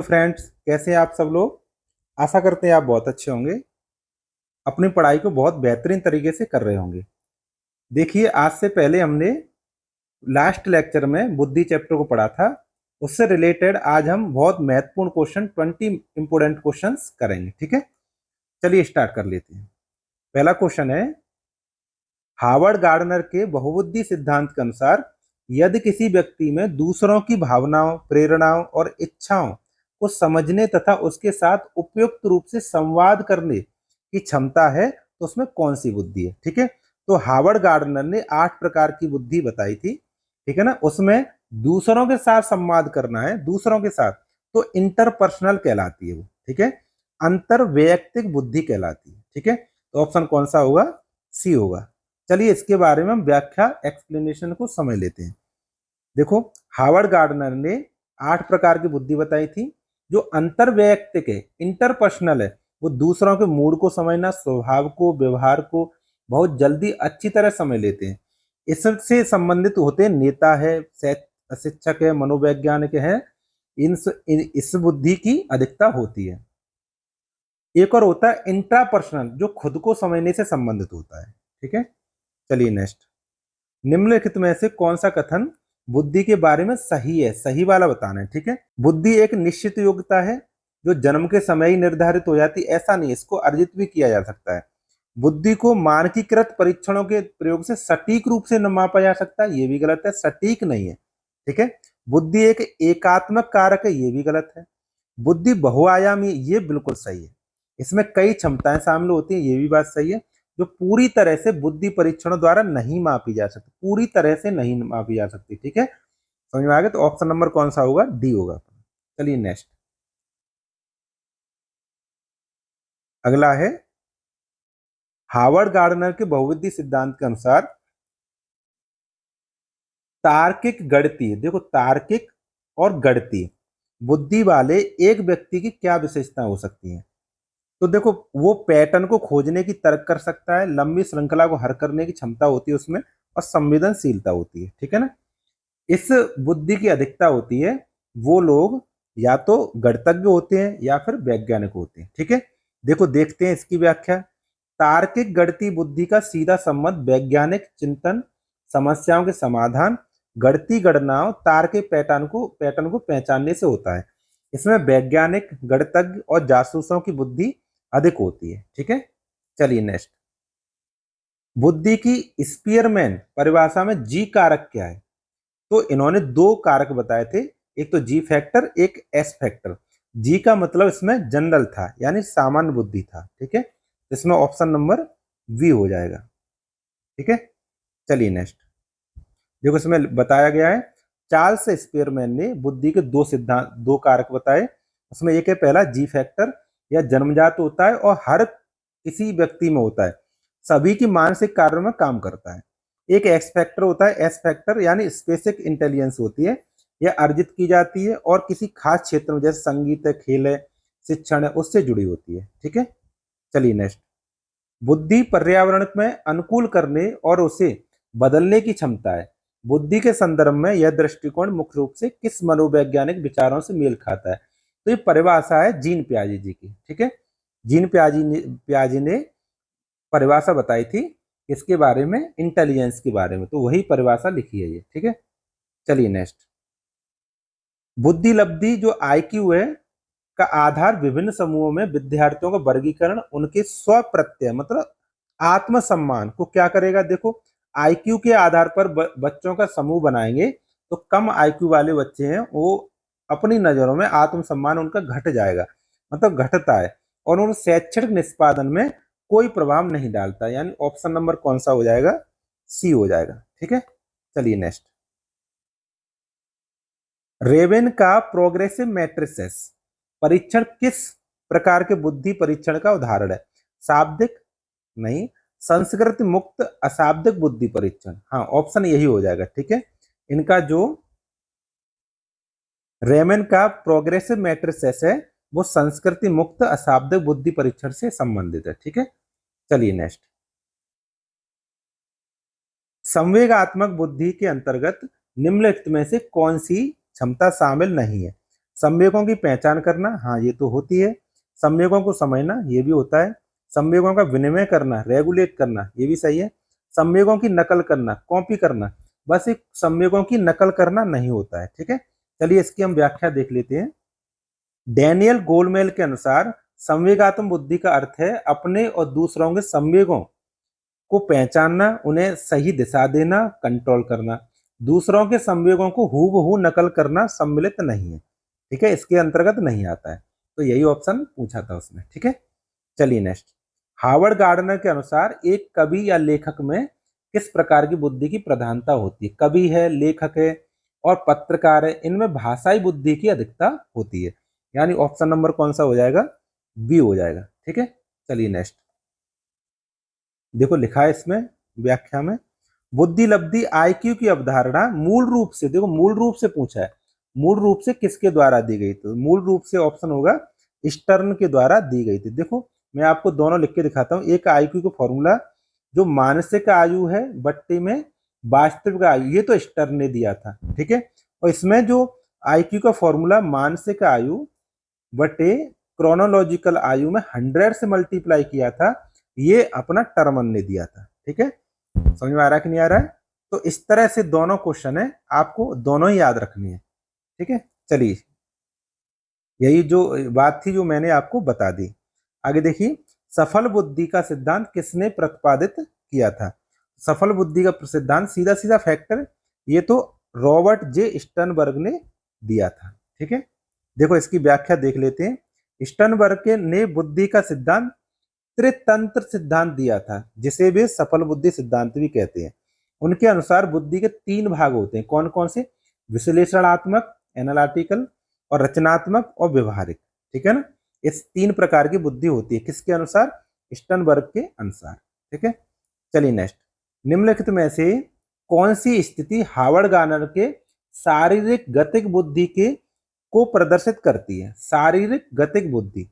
Friends, कैसे हैं आप सब लोग। आशा करते हैं आप बहुत अच्छे होंगे, अपनी पढ़ाई को बहुत बेहतरीन तरीके से कर रहे होंगे। देखिए, आज से पहले हमने लास्ट लेक्चर में बुद्धि चैप्टर को पढ़ा था। उससे रिलेटेड आज हम बहुत महत्वपूर्ण क्वेश्चन 20 इंपोर्टेंट क्वेश्चंस करेंगे। ठीक है, चलिए स्टार्ट कर लेते हैं। पहला क्वेश्चन है, हार्वर्ड गार्डनर के बहुबुद्धि सिद्धांत के अनुसार यदि किसी व्यक्ति में दूसरों की भावनाओं, प्रेरणाओं और इच्छाओं को समझने तथा उसके साथ उपयुक्त रूप से संवाद करने की क्षमता है तो उसमें कौन सी बुद्धि है। ठीक है, तो हार्वर्ड गार्डनर ने 8 प्रकार की बुद्धि बताई थी। ठीक है ना, उसमें दूसरों के साथ संवाद करना है, दूसरों के साथ, तो इंटरपर्सनल कहलाती है वो। ठीक है, अंतर वैयक्तिक बुद्धि कहलाती है। ठीक है, तो ऑप्शन कौन सा होगा? सी होगा। चलिए इसके बारे में हम व्याख्या एक्सप्लेनेशन को समझ लेते हैं। देखो, हार्वर्ड गार्डनर ने 8 प्रकार की बुद्धि बताई थी। जो अंतर वैयक्तिक है, इंटरपर्सनल है, वो दूसरों के मूड को समझना, स्वभाव को, व्यवहार को बहुत जल्दी अच्छी तरह समझ लेते हैं। इससे संबंधित होते हैं नेता है, शिक्षक है, मनोवैज्ञानिक है। इस बुद्धि की अधिकता होती है। एक और होता है इंट्रापर्सनल, जो खुद को समझने से संबंधित होता है। ठीक है, चलिए नेक्स्ट। निम्नलिखित में से कौन सा कथन बुद्धि के बारे में सही है? सही वाला बताना है। ठीक है, बुद्धि एक निश्चित योग्यता है जो जन्म के समय ही निर्धारित हो जाती, ऐसा नहीं, इसको अर्जित भी किया जा सकता है। बुद्धि को मानकीकृत परीक्षणों के प्रयोग से सटीक रूप से न मापा जा सकता, ये भी गलत है, सटीक नहीं है। ठीक है, बुद्धि एक एकात्मक कारक है, ये भी गलत है। बुद्धि बहुआयामी, ये बिल्कुल सही है। इसमें कई क्षमताएं शामिल होती हैं, ये भी बात सही है, जो पूरी तरह से बुद्धि परीक्षणों द्वारा नहीं मापी जा सकती, पूरी तरह से नहीं मापी जा सकती। ठीक है, समझ में आ गया? तो ऑप्शन नंबर कौन सा होगा? डी होगा। चलिए नेक्स्ट, अगला है, हार्वर्ड गार्डनर के बहुविधि सिद्धांत के अनुसार तार्किक गणितीय, देखो तार्किक और गणितीय बुद्धि वाले एक व्यक्ति की क्या विशेषताएं हो सकती हैं? तो देखो, वो पैटर्न को खोजने की तर्क कर सकता है, लंबी श्रृंखला को हल करने की क्षमता होती है उसमें, और संवेदनशीलता होती है। ठीक है ना, इस बुद्धि की अधिकता होती है। वो लोग या तो गणितज्ञ होते हैं या फिर वैज्ञानिक होते हैं। ठीक है, देखो देखते हैं इसकी व्याख्या। तार्किक गणितीय बुद्धि का सीधा संबंध वैज्ञानिक चिंतन, समस्याओं के समाधान, गणितीय गणनाओं, तार्किक पैटर्न को पहचानने से होता है। इसमें वैज्ञानिक, गणितज्ञ और जासूसों की बुद्धि अधिक होती है। ठीक है, चलिए नेक्स्ट। बुद्धि की स्पीयरमैन परिभाषा में जी कारक क्या है? तो इन्होंने 2 कारक बताए थे, एक तो जी फैक्टर, एक एस फैक्टर। जी का मतलब इसमें जनरल था, यानी सामान्य बुद्धि था। ठीक है, इसमें ऑप्शन नंबर बी हो जाएगा। ठीक है, चलिए नेक्स्ट। देखो इसमें बताया गया है, चार्ल्स स्पीयरमैन ने बुद्धि के 2 सिद्धांत, 2 कारक बताए। उसमें एक है पहला जी फैक्टर, यह जन्मजात होता है और हर किसी व्यक्ति में होता है, सभी की मानसिक कार्यों में काम करता है। एक एक्स फैक्टर होता है, एस फैक्टर यानी स्पेसिफिक इंटेलिजेंस होती है, यह अर्जित की जाती है और किसी खास क्षेत्र में, जैसे संगीत है, खेल है, शिक्षण है, उससे जुड़ी होती है। ठीक है, चलिए नेक्स्ट। बुद्धि पर्यावरण में अनुकूल करने और उसे बदलने की क्षमता है। बुद्धि के संदर्भ में यह दृष्टिकोण मुख्य रूप से किस मनोवैज्ञानिक विचारों से मेल खाता है? तो ये परिभाषा है जीन पियाजे जी की। ठीक है, जीन पियाजे ने परिभाषा बताई थी इसके बारे में, इंटेलिजेंस के बारे में, तो वही परिभाषा लिखी है ये। ठीक है, चलिए नेक्स्ट। बुद्धि लब्धि जो आईक्यू है का आधार विभिन्न समूहों में विद्यार्थियों का वर्गीकरण उनके स्व प्रत्यय मतलब आत्मसम्मान को क्या करेगा? देखो, आईक्यू के आधार पर बच्चों का समूह बनाएंगे तो कम आईक्यू वाले बच्चे हैं, वो अपनी नजरों में आत्मसम्मान उनका घट जाएगा, मतलब घटता है, और उन शैक्षणिक निष्पादन में कोई प्रभाव नहीं डालता, यानी ऑप्शन नंबर कौन सा हो जाएगा? सी हो जाएगा। ठीक है, चलिए नेक्स्ट। रेवेन का प्रोग्रेसिव मैट्रिसेस परीक्षण किस प्रकार के बुद्धि परीक्षण का उदाहरण है? शाब्दिक? नहीं। संस्कृति मुक्त अशाब्दिक बुद्धि परीक्षण, हाँ, ऑप्शन यही हो जाएगा। ठीक है, इनका जो रेमन का प्रोग्रेसिव मैट्रिसेस है वो संस्कृति मुक्त अशाब्दिक बुद्धि परीक्षण से संबंधित है। ठीक है, चलिए नेक्स्ट। संवेगात्मक बुद्धि के अंतर्गत निम्नलिखित में से कौन सी क्षमता शामिल नहीं है? संवेगों की पहचान करना, हाँ ये तो होती है। संवेगों को समझना, ये भी होता है। संवेगों का विनिमय करना, रेगुलेट करना, ये भी सही है। संवेगों की नकल करना, कॉपी करना, बस एक संवेगों की नकल करना नहीं होता है, ठीक है। चलिए इसकी हम व्याख्या देख लेते हैं। डैनियल गोलमेल के अनुसार संवेगात्मक बुद्धि का अर्थ है अपने और दूसरों के संवेगों को पहचानना, उन्हें सही दिशा देना, कंट्रोल करना। दूसरों के संवेगों को हूबहू नकल करना सम्मिलित नहीं है, ठीक है, इसके अंतर्गत नहीं आता है। तो यही ऑप्शन पूछा था उसने, ठीक है। चलिए नेक्स्ट। हावर्ड गार्डनर के अनुसार एक कवि या लेखक में किस प्रकार की बुद्धि की प्रधानता होती है? कवि है, लेखक है और पत्रकार है, इनमें भाषाई बुद्धि की अधिकता होती है। यानी ऑप्शन नंबर कौन सा हो जाएगा? बी हो जाएगा, ठीक है। चलिए नेक्स्ट। देखो लिखा है इसमें व्याख्या में, बुद्धि लब्धि आईक्यू की अवधारणा मूल रूप से, देखो मूल रूप से पूछा है, मूल रूप से किसके द्वारा दी गई? तो मूल रूप से ऑप्शन होगा स्टर्न के द्वारा दी गई थी। देखो मैं आपको दोनों लिख के दिखाता हूँ। एक आईक्यू का फॉर्मूला जो मानसिक आयु है बट्टे में वास्तविक आयु, ये तो स्टर्न ने दिया था, ठीक है। और इसमें जो आईक्यू का फॉर्मूला मानसिक आयु बटे क्रोनोलॉजिकल आयु में 100 से मल्टीप्लाई किया था, ये अपना टर्मन ने दिया था, ठीक है। समझ में आ रहा है कि नहीं आ रहा है? तो इस तरह से दोनों क्वेश्चन है, आपको दोनों ही याद रखनी है, ठीक है। चलिए यही जो बात थी जो मैंने आपको बता दी। आगे देखिए, सफल बुद्धि का सिद्धांत किसने प्रतिपादित किया था? सफल बुद्धि का सिद्धांत सीधा सीधा फैक्टर, ये तो रॉबर्ट जे स्टर्नबर्ग ने दिया था, ठीक है। देखो इसकी व्याख्या देख लेते हैं। स्टर्नबर्ग ने बुद्धि का सिद्धांत त्रितंत्र सिद्धांत दिया था, जिसे वे सफल बुद्धि सिद्धांत भी कहते हैं। उनके अनुसार बुद्धि के 3 भाग होते हैं, कौन कौन से? विश्लेषणात्मक, एनालिटिकल, और रचनात्मक और व्यवहारिक, ठीक है ना। इस 3 प्रकार की बुद्धि होती है, किसके अनुसार? स्टर्नबर्ग के अनुसार, ठीक है। चलिए नेक्स्ट। निम्नलिखित में से कौन सी स्थिति हावर्ड गार्नर के शारीरिक गतिक बुद्धि के को प्रदर्शित करती है? शारीरिक गतिक बुद्धि,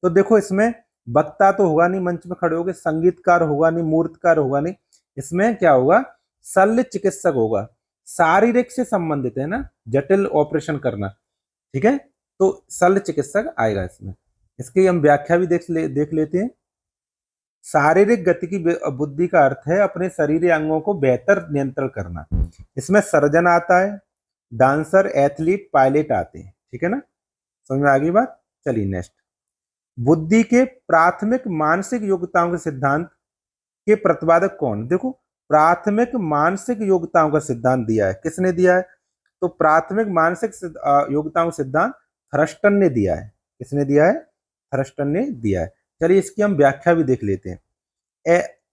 तो देखो इसमें वक्ता तो होगा नहीं, मंच में खड़े होगे, संगीतकार होगा नहीं, मूर्तकार होगा नहीं, इसमें क्या होगा? शल्य चिकित्सक होगा। शारीरिक से संबंधित है ना, जटिल ऑपरेशन करना, ठीक है। तो शल्य चिकित्सक आएगा इसमें। इसकी हम व्याख्या भी देख लेते हैं। शारीरिक गति की बुद्धि का अर्थ है अपने शरीर अंगों को बेहतर नियंत्रण करना। इसमें सर्जन आता है, डांसर, एथलीट, पायलट आते हैं, ठीक है ना। समझ में आ गई बात? चलिए नेक्स्ट। बुद्धि के प्राथमिक मानसिक योग्यताओं के सिद्धांत के प्रतिपादक कौन? देखो प्राथमिक मानसिक योग्यताओं का सिद्धांत दिया है, किसने दिया है? तो प्राथमिक मानसिक योग्यताओं का सिद्धांत थर्स्टन ने दिया है। किसने दिया है? थर्स्टन ने दिया है। चलिए इसकी हम व्याख्या भी देख लेते हैं।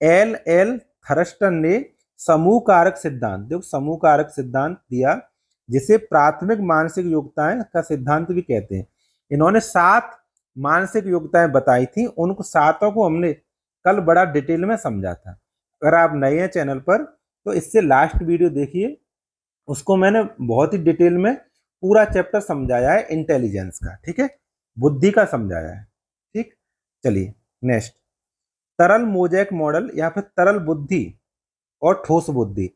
एल एल थर्स्टन ने समूह कारक सिद्धांत, देखो समूह कारक सिद्धांत दिया, जिसे प्राथमिक मानसिक योग्यताएं का सिद्धांत भी कहते हैं। इन्होंने 7 मानसिक योग्यताएं बताई थी, उनको 7 को हमने कल बड़ा डिटेल में समझा था। अगर आप नए हैं चैनल पर तो इससे लास्ट वीडियो देखिए, उसको मैंने बहुत ही डिटेल में पूरा चैप्टर समझाया है इंटेलिजेंस का, ठीक है, बुद्धि का समझाया है, ठीक। चलिए नेक्स्ट। तरल मोजैक मॉडल या फिर तरल बुद्धि और ठोस बुद्धि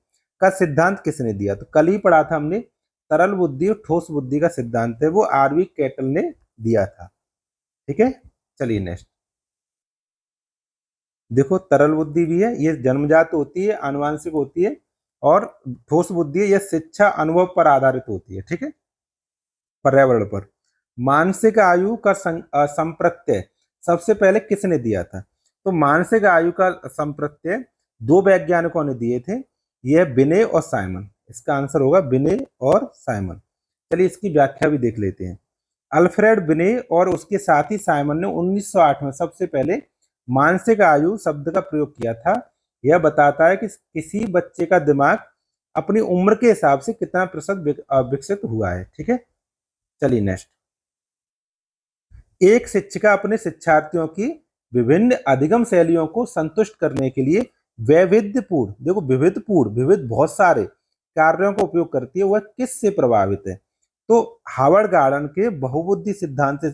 का सिद्धांत किसने दिया? तो कल ही पढ़ा था हमने, तरल बुद्धि और ठोस बुद्धि का सिद्धांत है वो आरवी कैटल ने दिया था, ठीक है। चलिए नेक्स्ट। देखो तरल बुद्धि भी है, ये जन्मजात होती है, आनुवांशिक होती है, और ठोस बुद्धि है, यह शिक्षा अनुभव पर आधारित होती है, ठीक है, पर्यावरण पर। मानसिक आयु का संप्रत्यय सबसे पहले किसने दिया था? तो मानसिक आयु का संप्रत्यय 2 वैज्ञानिकों ने दिए थे, यह बिने और साइमन। इसका आंसर होगा बिने और साइमन। चलिए इसकी व्याख्या भी देख लेते हैं। अल्फ्रेड बिने और उसके साथी साइमन ने 1908 में सबसे पहले मानसिक आयु शब्द का प्रयोग किया था। यह बताता है कि किसी बच्चे का दिमाग अपनी उम्र के हिसाब से कितना प्रतिशत विकसित हुआ है, ठीक है। चलिए नेक्स्ट। एक शिक्षिका अपने शिक्षार्थियों की विभिन्न अधिगम शैलियों को संतुष्ट करने के लिए वैविध्यपूर्ण, देखो विविधपूर्ण, विविध बहुत सारे कार्यों का उपयोग करती है, वह किससे प्रभावित है? तो हावर्ड गार्डन के बहुबुद्धि सिद्धांत से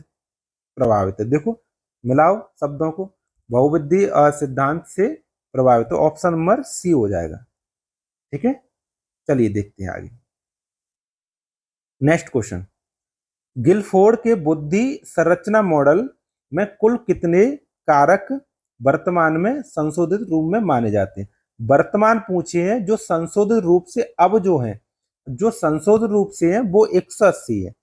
प्रभावित है। देखो मिलाओ शब्दों को, बहुबुद्धि सिद्धांत से प्रभावित, तो ऑप्शन नंबर सी हो जाएगा, ठीक है। चलिए देखते हैं आगे। Next question. गिलफोर्ड के बुद्धि संरचना मॉडल में कुल कितने कारक वर्तमान में संशोधित रूप में माने जाते हैं? वर्तमान पूछे हैं, जो संशोधित रूप से अब जो है, जो संशोधित रूप से है वो 180 है।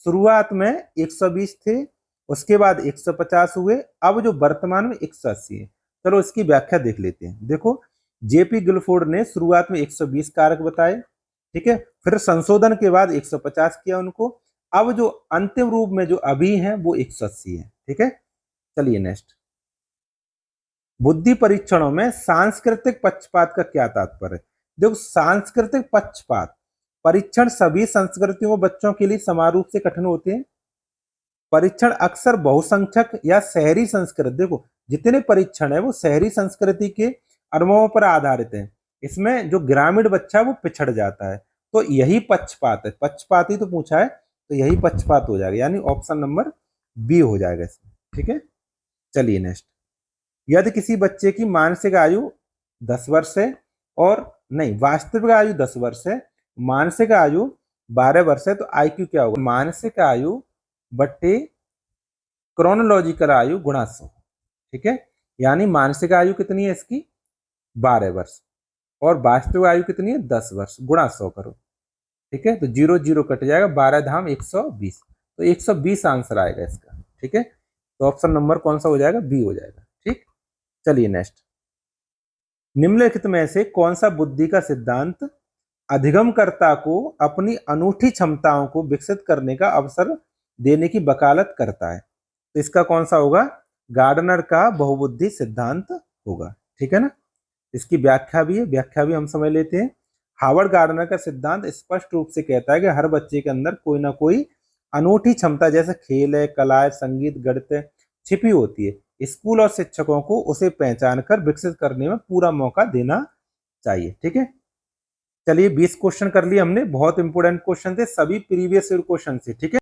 शुरुआत में 120 थे, उसके बाद 150 हुए, अब जो वर्तमान में 180 है। चलो इसकी व्याख्या देख लेते हैं। देखो, जेपी गिलफोर्ड ने शुरुआत में 120 कारक बताए, ठीक है, फिर संशोधन के बाद 150 किया उनको, अब जो अंतिम रूप में जो अभी है वो 180 है, ठीक है। चलिए नेक्स्ट, बुद्धि परीक्षणों में सांस्कृतिक पक्षपात का क्या तात्पर्य है? देखो, सांस्कृतिक पक्षपात, परीक्षण सभी संस्कृतियों व बच्चों के लिए समान रूप से कठिन होते हैं। परीक्षण अक्सर बहुसंख्यक या शहरी संस्कृति, देखो जितने परीक्षण है वो शहरी संस्कृति के अनुभवों पर आधारित है, इसमें जो ग्रामीण बच्चा है वो पिछड़ जाता है, तो यही पक्षपात है। पक्षपात ही तो पूछा है, तो यही पक्षपात हो जाएगा, यानी ऑप्शन नंबर बी हो जाएगा इसमें, ठीक है। चलिए नेक्स्ट, यदि किसी बच्चे की मानसिक आयु 10 वर्ष है और नहीं, वास्तविक आयु 10 वर्ष है, मानसिक आयु 12 वर्ष है, तो आईक्यू क्या होगा? मानसिक आयु बट्टे क्रोनोलॉजिकल आयु गुणा 100, ठीक है। यानी मानसिक आयु कितनी है इसकी? 12 वर्ष, और वास्तविक आयु कितनी है? 10 वर्ष, गुणा 100 करो, ठीक है। तो 0 0 कट जाएगा, 12 धाम 120, तो 120 आंसर आएगा इसका, ठीक है। तो ऑप्शन नंबर कौन सा हो जाएगा? बी हो जाएगा, ठीक। चलिए नेक्स्ट, निम्नलिखित में से कौन सा बुद्धि का सिद्धांत अधिगमकर्ता को अपनी अनूठी क्षमताओं को विकसित करने का अवसर देने की वकालत करता है? तो इसका कौन सा होगा? गार्डनर का बहुबुद्धि सिद्धांत होगा, ठीक है ना। इसकी व्याख्या भी है, व्याख्या भी हम समझ लेते हैं। हार्वर्ड गार्डनर का सिद्धांत स्पष्ट रूप से कहता है कि हर बच्चे के अंदर कोई ना कोई अनूठी क्षमता, जैसे खेल है, कला है, संगीत, गणित है, छिपी होती है। स्कूल और शिक्षकों को उसे पहचान कर विकसित करने में पूरा मौका देना चाहिए, ठीक है। चलिए 20 क्वेश्चन कर लिए हमने, बहुत इंपोर्टेंट क्वेश्चन थे, सभी प्रीवियस ईयर क्वेश्चन थे, ठीक है।